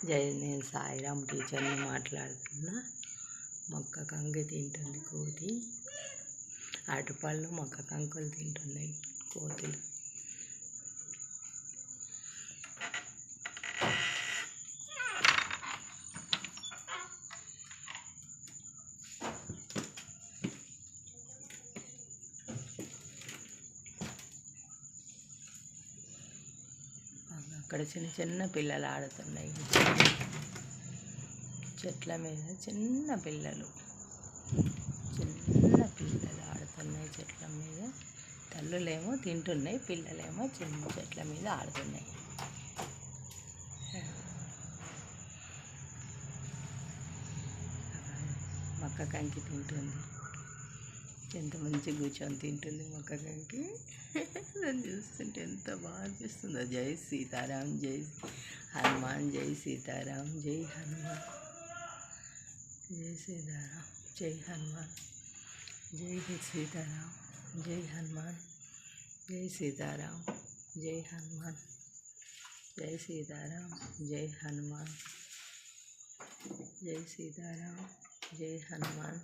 నేను సాయిరామ్ టీచర్ని మాట్లాడుతున్నా. మొక్క కంకి తింటుంది కోతి. అరటిపళ్ళు మొక్క కంకులు తింటున్నాయి కోతులు. అక్కడ చిన్న చిన్న పిల్లలు ఆడుతున్నాయి చెట్ల మీద. చిన్న పిల్లలు ఆడుతున్నాయి చెట్ల మీద. తల్లులేమో తింటున్నాయి, పిల్లలేమో చిన్న చెట్ల మీద ఆడుతున్నాయి. మొక్క కంకి తింటుంది. ఎంత మంచి కూర్చొని తింటుంది మొక్క కంకి. దాన్ని చూస్తుంటే ఎంత బాగా అనిపిస్తుందో. జై సీతారాం, జై హనుమాన్, జై సీతారాం, జై హనుమాన్, జై సీతారాం, జై హనుమాన్, జై సీతారాం, జై హనుమాన్, జై సీతారాం, జై హనుమాన్, జై సీతారాం, జై హనుమాన్, జై సీతారాం, జై హనుమాన్.